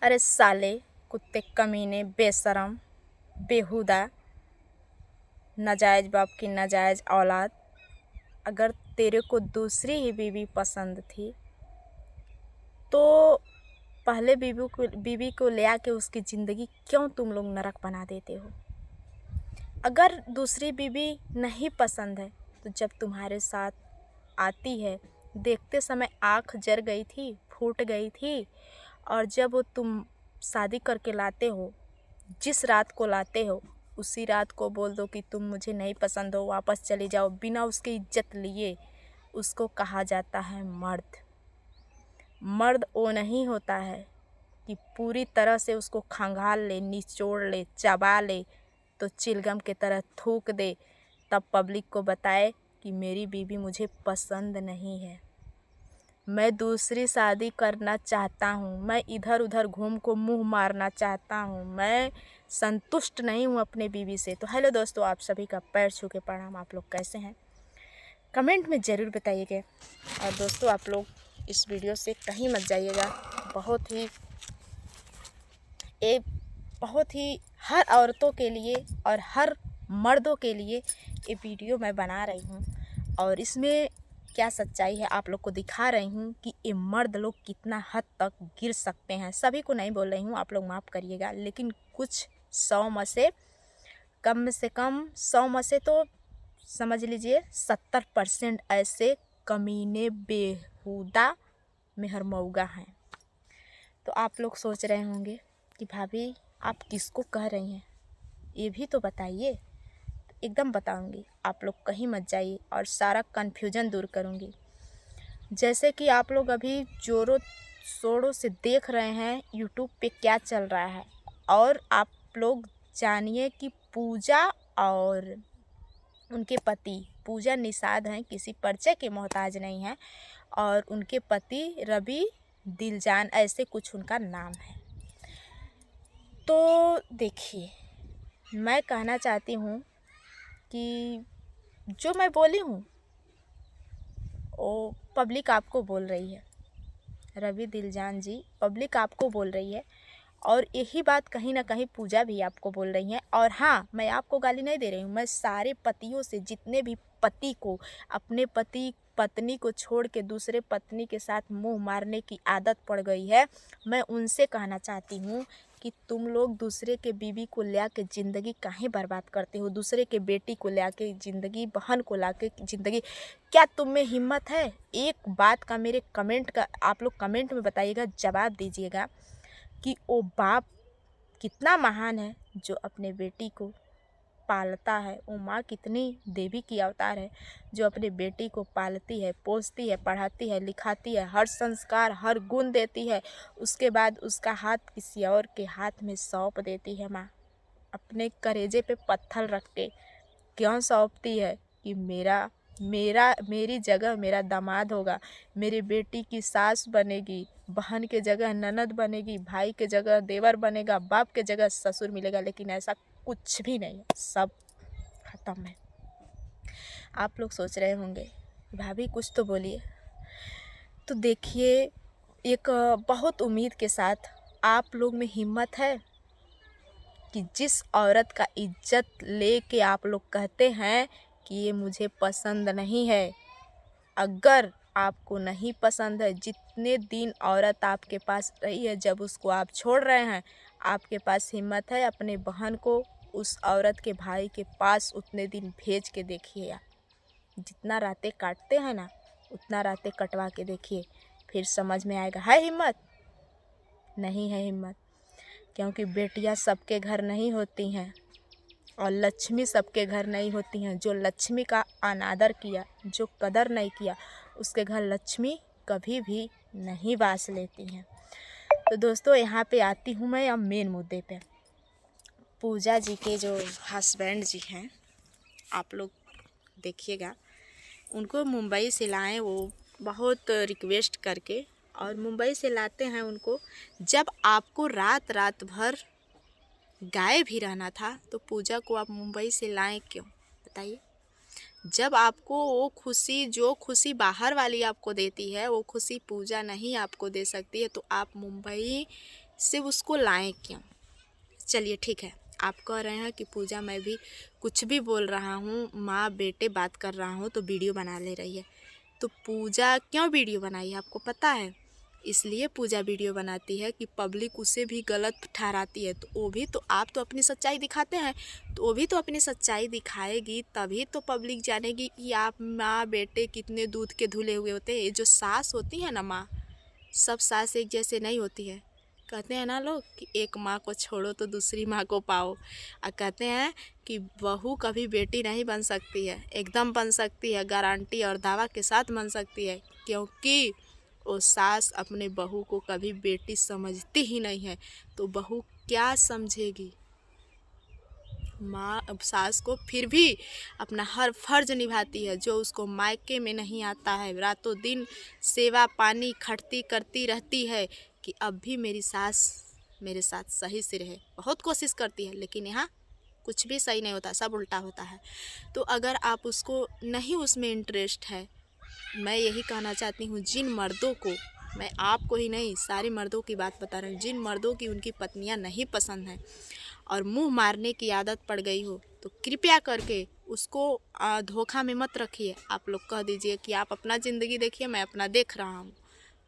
अरे साले, कुत्ते, कमीने, बेशरम, बेहुदा, नाजायज़ बाप की नाजायज़ औलाद। अगर तेरे को दूसरी ही बीवी पसंद थी तो पहले बीवी को ले आके उसकी ज़िंदगी क्यों तुम लोग नरक बना देते हो। अगर दूसरी बीवी नहीं पसंद है तो जब तुम्हारे साथ आती है, देखते समय आँख जर गई थी, फूट गई थी, और जब वो तुम शादी करके लाते हो, जिस रात को लाते हो उसी रात को बोल दो कि तुम मुझे नहीं पसंद हो, वापस चली जाओ, बिना उसकी इज्जत लिए। उसको कहा जाता है मर्द। मर्द वो नहीं होता है कि पूरी तरह से उसको खंगाल ले, निचोड़ ले, चबा ले, तो चिलगम की तरह थूक दे, तब पब्लिक को बताए कि मेरी बीवी मुझे पसंद नहीं है, मैं दूसरी शादी करना चाहता हूँ, मैं इधर उधर घूम को मुंह मारना चाहता हूँ, मैं संतुष्ट नहीं हूँ अपने बीवी से। तो हेलो दोस्तों, आप सभी का पैर छू के प्रणाम। आप लोग कैसे हैं, कमेंट में ज़रूर बताइएगा। और दोस्तों, आप लोग इस वीडियो से कहीं मत जाइएगा। बहुत ही हर औरतों के लिए और हर मर्दों के लिए ये वीडियो मैं बना रही हूँ, और इसमें क्या सच्चाई है आप लोग को दिखा रही हूँ कि ये मर्द लोग कितना हद तक गिर सकते हैं। सभी को नहीं बोल रही हूँ, आप लोग माफ़ करिएगा, लेकिन कुछ 100 में से कम 100 में से तो समझ लीजिए 70% ऐसे कमीने, बेहुदा, मेहरमौगा हैं। तो आप लोग सोच रहे होंगे कि भाभी आप किसको कह रही हैं, ये भी तो बताइए। एकदम बताऊंगी, आप लोग कहीं मत जाइए और सारा कन्फ्यूजन दूर करूंगी। जैसे कि आप लोग अभी जोरों शोरों से देख रहे हैं यूट्यूब पे क्या चल रहा है, और आप लोग जानिए कि पूजा और उनके पति, पूजा निषाद हैं, किसी परिचय के मोहताज नहीं हैं, और उनके पति रवि दिलजान, ऐसे कुछ उनका नाम है। तो देखिए, मैं कहना चाहती हूँ कि जो मैं बोली हूँ वो पब्लिक आपको बोल रही है। रवि दिलजान जी, पब्लिक आपको बोल रही है, और यही बात कहीं ना कहीं पूजा भी आपको बोल रही है। और हाँ, मैं आपको गाली नहीं दे रही हूँ, मैं सारे पतियों से, जितने भी पति को अपने पति पत्नी को छोड़ के दूसरे पत्नी के साथ मुंह मारने की आदत पड़ गई है, मैं उनसे कहना चाहती हूँ कि तुम लोग दूसरे के बीवी को ले आके ज़िंदगी काहे बर्बाद करते हो, दूसरे के बेटी को ले आके ज़िंदगी, बहन को ला के ज़िंदगी। क्या तुम में हिम्मत है? एक बात का मेरे कमेंट का आप लोग कमेंट में बताइएगा, जवाब दीजिएगा कि वो बाप कितना महान है जो अपने बेटी को पालता है। वो माँ कितनी देवी की अवतार है जो अपने बेटी को पालती है, पोसती है, पढ़ाती है, लिखाती है, हर संस्कार, हर गुण देती है। उसके बाद उसका हाथ किसी और के हाथ में सौंप देती है। माँ अपने करेजे पे पत्थर रख के क्यों सौंपती है कि मेरी जगह मेरा दामाद होगा, मेरी बेटी की सास बनेगी, बहन के जगह ननद बनेगी, भाई के जगह देवर बनेगा, बाप के जगह ससुर मिलेगा। लेकिन ऐसा कुछ भी नहीं है, सब खत्म है। आप लोग सोच रहे होंगे भाभी कुछ तो बोलिए। तो देखिए, एक बहुत उम्मीद के साथ आप लोग में हिम्मत है कि जिस औरत का इज्जत लेके आप लोग कहते हैं कि ये मुझे पसंद नहीं है, अगर आपको नहीं पसंद है, जितने दिन औरत आपके पास रही है, जब उसको आप छोड़ रहे हैं, आपके पास हिम्मत है अपने बहन को उस औरत के भाई के पास उतने दिन भेज के देखिए। आप जितना रातें काटते हैं ना, उतना रातें कटवा के देखिए, फिर समझ में आएगा। है हिम्मत? नहीं है हिम्मत, क्योंकि बेटियां सबके घर नहीं होती हैं और लक्ष्मी सबके घर नहीं होती हैं। जो लक्ष्मी का अनादर किया, जो कदर नहीं किया, उसके घर लक्ष्मी कभी भी नहीं वास लेती हैं। तो दोस्तों, यहाँ पे आती हूँ मैं अब मेन मुद्दे पे। पूजा जी के जो हस्बैंड जी हैं, आप लोग देखिएगा, उनको मुंबई से लाएं, वो बहुत रिक्वेस्ट करके, और मुंबई से लाते हैं उनको। जब आपको रात रात भर गायब भी रहना था तो पूजा को आप मुंबई से लाएं क्यों, बताइए। जब आपको वो खुशी, जो खुशी बाहर वाली आपको देती है, वो खुशी पूजा नहीं आपको दे सकती है, तो आप मुंबई सिर्फ उसको लाएं क्यों? चलिए ठीक है, आप कह रहे हैं कि पूजा मैं भी कुछ भी बोल रहा हूँ, माँ बेटे बात कर रहा हूँ तो वीडियो बना ले रही है। तो पूजा क्यों वीडियो बनाई है आपको पता है? इसलिए पूजा वीडियो बनाती है कि पब्लिक उसे भी गलत ठहराती है। तो वो भी तो, आप तो अपनी सच्चाई दिखाते हैं, तो वो भी तो अपनी सच्चाई दिखाएगी, तभी तो पब्लिक जानेगी कि आप माँ बेटे कितने दूध के धुले हुए होते हैं। ये जो सास होती है ना माँ, सब सास एक जैसे नहीं होती है। कहते हैं ना लोग कि एक माँ को छोड़ो तो दूसरी माँ को पाओ, और कहते हैं कि बहू कभी बेटी नहीं बन सकती है। एकदम बन सकती है, गारंटी और दावा के साथ बन सकती है, क्योंकि वो सास अपने बहू को कभी बेटी समझती ही नहीं है। तो बहू क्या समझेगी? माँ अब सास को फिर भी अपना हर फर्ज निभाती है, जो उसको मायके में नहीं आता है। रातों दिन सेवा पानी खटती करती रहती है कि अब भी मेरी सास मेरे साथ सही से रहे। बहुत कोशिश करती है, लेकिन यहाँ कुछ भी सही नहीं होता, सब उल्टा होता है। तो अगर आप उसको नहीं, उसमें इंटरेस्ट है, मैं यही कहना चाहती हूँ जिन मर्दों को, मैं आपको ही नहीं सारे मर्दों की बात बता रही हूँ, जिन मर्दों की उनकी पत्नियाँ नहीं पसंद हैं और मुंह मारने की आदत पड़ गई हो, तो कृपया करके उसको धोखा में मत रखिए। आप लोग कह दीजिए कि आप अपना ज़िंदगी देखिए, मैं अपना देख रहा हूँ,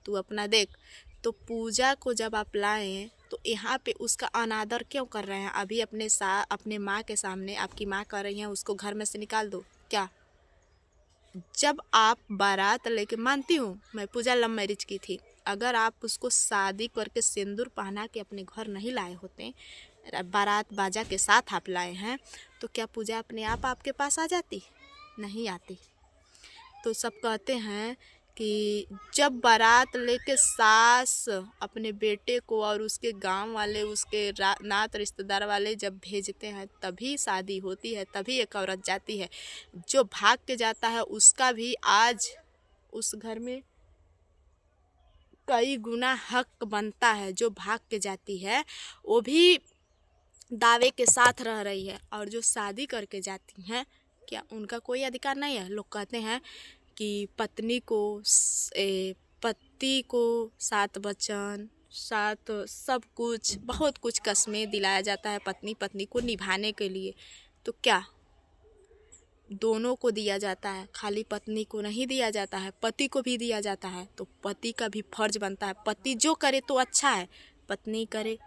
तू अपना देख। तो पूजा को जब आप लाएँ तो यहाँ पे उसका अनादर क्यों कर रहे हैं? अभी अपने माँ के सामने आपकी माँ कह रही हैं उसको घर में से निकाल दो क्या? जब आप बारात लेके, मानती हूँ मैं पूजा लव मैरिज की थी, अगर आप उसको शादी करके सिंदूर पहना के अपने घर नहीं लाए होते, बारात बाजा के साथ आप लाए हैं, तो क्या पूजा अपने आप आपके पास आ जाती? नहीं आती। तो सब कहते हैं कि जब बारात लेके सास अपने बेटे को और उसके गांव वाले, उसके नात रिश्तेदार वाले जब भेजते हैं तभी शादी होती है, तभी एक औरत जाती है। जो भाग के जाता है उसका भी आज उस घर में कई गुना हक बनता है। जो भाग के जाती है वो भी दावे के साथ रह रही है, और जो शादी करके जाती हैं क्या उनका कोई अधिकार नहीं है? लोग कहते हैं कि पति को 7 वचन, 7 सब कुछ, बहुत कुछ कस्में दिलाया जाता है पत्नी को निभाने के लिए। तो क्या दोनों को दिया जाता है? खाली पत्नी को नहीं दिया जाता है, पति को भी दिया जाता है। तो पति का भी फर्ज बनता है, पति जो करे तो अच्छा है, पत्नी करे।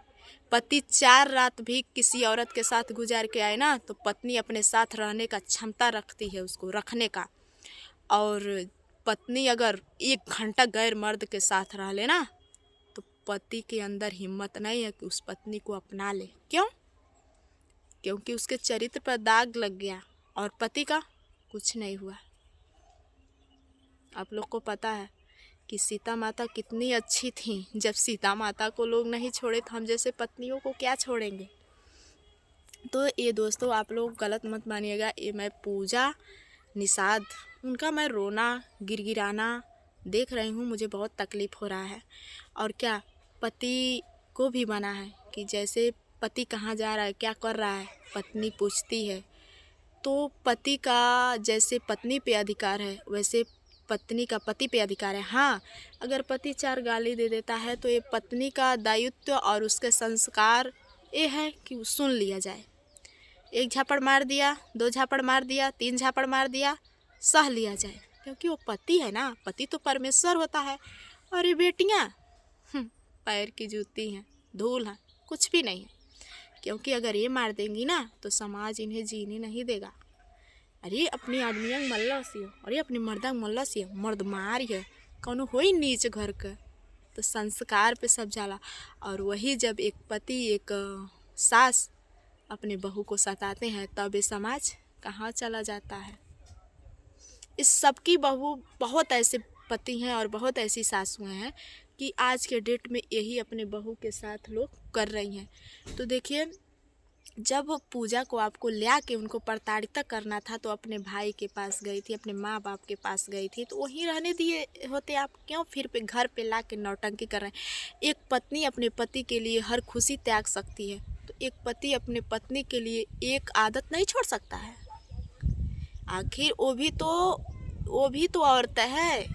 पति 4 रात भी किसी औरत के साथ गुजार के आए ना, तो पत्नी अपने साथ रहने का क्षमता रखती है, उसको रखने का। और पत्नी अगर 1 घंटा गैर मर्द के साथ रह लेना, तो पति के अंदर हिम्मत नहीं है कि उस पत्नी को अपना ले। क्यों? क्योंकि उसके चरित्र पर दाग लग गया, और पति का कुछ नहीं हुआ। आप लोग को पता है कि सीता माता कितनी अच्छी थी। जब सीता माता को लोग नहीं छोड़े तो हम जैसे पत्नियों को क्या छोड़ेंगे? तो ये दोस्तों आप लोग गलत मत मानिएगा, ये मैं पूजा निषाद उनका मैं रोना गिड़गिड़ाना देख रही हूँ, मुझे बहुत तकलीफ़ हो रहा है। और क्या पति को भी मना है कि जैसे पति कहाँ जा रहा है, क्या कर रहा है, पत्नी पूछती है। तो पति का जैसे पत्नी पे अधिकार है, वैसे पत्नी का पति पे अधिकार है। हाँ, अगर पति 4 गाली दे देता है तो ये पत्नी का दायित्व और उसके संस्कार ये है कि वो सुन लिया जाए। 1 झापड़ मार दिया, 2 झापड़ मार दिया, 3 झापड़ मार दिया, सह लिया जाए, क्योंकि वो पति है ना, पति तो परमेश्वर होता है। और ये बेटियाँ पैर की जूती हैं, धूल हैं, कुछ भी नहीं है। क्योंकि अगर ये मार देंगी ना तो समाज इन्हें जीने नहीं देगा। अरे अपनी आदमियाँ मल्ला सी हो, अरे अपनी मर्दा मल्ला सी हो, मर्द मार है कौन हो नीच घर का, तो संस्कार पे सब जाला। और वही जब एक पति एक सास अपने बहू को सताते हैं तब ये समाज कहाँ चला जाता है। इस सब की बहू, बहुत ऐसे पति हैं और बहुत ऐसी सासुएं हैं कि आज के डेट में यही अपने बहू के साथ लोग कर रही हैं। तो देखिए, जब पूजा को आपको ला के उनको प्रताड़ित करना था तो अपने भाई के पास गई थी, अपने माँ बाप के पास गई थी, तो वहीं रहने दिए होते आप। क्यों फिर पे घर पे ला के नौटंकी कर रहे हैं? एक पत्नी अपने पति के लिए हर खुशी त्याग सकती है, तो एक पति अपने पत्नी के लिए एक आदत नहीं छोड़ सकता है? आखिर वो भी तो औरत है।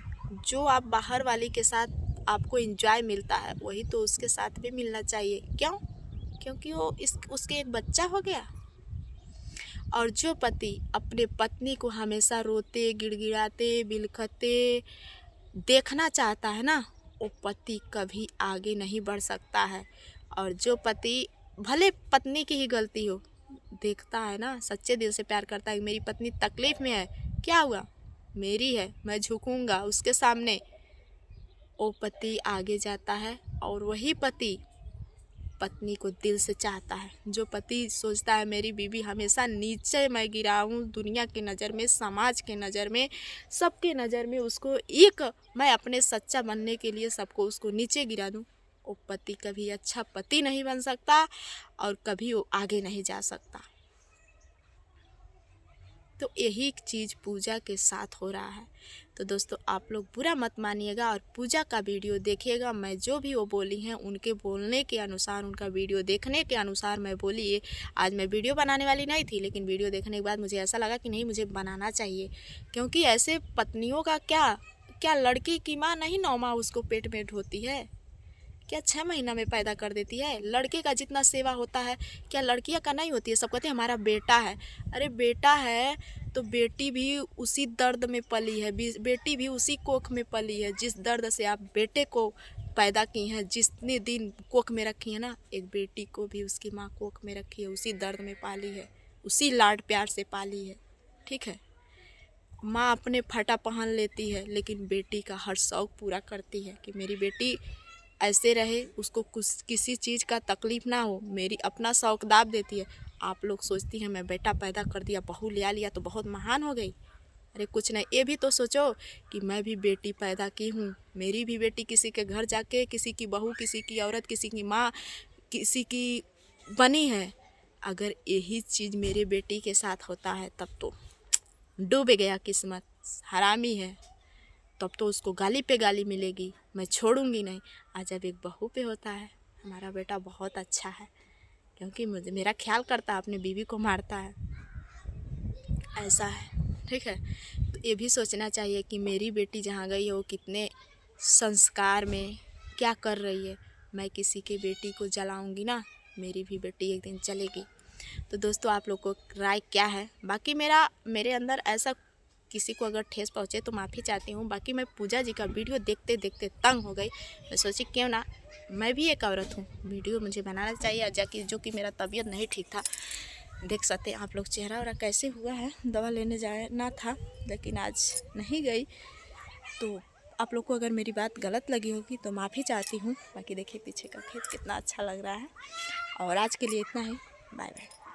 जो आप बाहर वाली के साथ आपको एंजॉय मिलता है वही तो उसके साथ भी मिलना चाहिए। क्यों? क्योंकि वो उसके एक बच्चा हो गया। और जो पति अपने पत्नी को हमेशा रोते गिड़गिड़ाते बिलखते देखना चाहता है ना, वो पति कभी आगे नहीं बढ़ सकता है। और जो पति भले पत्नी की ही गलती हो, देखता है ना, सच्चे दिल से प्यार करता है, मेरी पत्नी तकलीफ़ में है, क्या हुआ, मेरी है, मैं झुकूंगा उसके सामने, वो पति आगे जाता है। और वही पति पत्नी को दिल से चाहता है। जो पति सोचता है मेरी बीवी हमेशा नीचे मैं गिराऊं, दुनिया की नज़र में, समाज के नज़र में, सबके नज़र में उसको एक मैं अपने सच्चा बनने के लिए सबको उसको नीचे गिरा दूं, वो पति कभी अच्छा पति नहीं बन सकता और कभी वो आगे नहीं जा सकता। तो यही चीज़ पूजा के साथ हो रहा है। तो दोस्तों आप लोग बुरा मत मानिएगा और पूजा का वीडियो देखिएगा। मैं जो भी वो बोली हैं उनके बोलने के अनुसार, उनका वीडियो देखने के अनुसार मैं बोली है। आज मैं वीडियो बनाने वाली नहीं थी, लेकिन वीडियो देखने के बाद मुझे ऐसा लगा कि नहीं, मुझे बनाना चाहिए। क्योंकि ऐसे पत्नियों का क्या लड़की की माँ नहीं 9 माह उसको पेट में ढोती है? क्या 6 महीना में पैदा कर देती है? लड़के का जितना सेवा होता है क्या लड़कियां का नहीं होती है? सब कहते हैं हमारा बेटा है। अरे बेटा है तो बेटी भी उसी दर्द में पली है, बेटी भी उसी कोख में पली है जिस दर्द से आप बेटे को पैदा की हैं। जितने दिन कोख में रखी है ना, एक बेटी को भी उसकी माँ कोख में रखी है, उसी दर्द में पाली है, उसी लाड प्यार से पाली है। ठीक है, माँ अपने फटा पहन लेती है लेकिन बेटी का हर शौक़ पूरा करती है कि मेरी बेटी ऐसे रहे, उसको कुछ किसी चीज़ का तकलीफ़ ना हो, मेरी अपना शौक़ दाब देती है। आप लोग सोचती हैं मैं बेटा पैदा कर दिया, बहू लिया तो बहुत महान हो गई। अरे कुछ नहीं, ये भी तो सोचो कि मैं भी बेटी पैदा की हूँ, मेरी भी बेटी किसी के घर जाके किसी की बहू, किसी की औरत, किसी की माँ, किसी की बनी है। अगर यही चीज़ मेरे बेटी के साथ होता है तब तो डूब गया किस्मत, हरामी है, तब तो उसको गाली पे गाली मिलेगी, मैं छोड़ूंगी नहीं। आज जब एक बहू पे होता है, हमारा बेटा बहुत अच्छा है क्योंकि मेरा ख्याल करता है, अपनी बीवी को मारता है, ऐसा है। ठीक है, तो ये भी सोचना चाहिए कि मेरी बेटी जहाँ गई है वो कितने संस्कार में क्या कर रही है। मैं किसी की बेटी को जलाऊंगी ना, मेरी भी बेटी एक दिन चलेगी। तो दोस्तों आप लोग को राय क्या है? बाकी मेरे अंदर ऐसा किसी को अगर ठेस पहुँचे तो माफ़ी चाहती हूँ। बाकी मैं पूजा जी का वीडियो देखते देखते तंग हो गई। मैं सोची क्यों ना, मैं भी एक औरत हूँ, वीडियो मुझे बनाना चाहिए। जो कि मेरा तबीयत नहीं ठीक था, देख सकते हैं आप लोग चेहरा वरा कैसे हुआ है। दवा लेने जाना था लेकिन आज नहीं गई। तो आप लोग को अगर मेरी बात गलत लगी होगी तो माफ़ी चाहती हूँ। बाकी देखिए पीछे का खेत कितना अच्छा लग रहा है। और आज के लिए इतना ही, बाय बाय।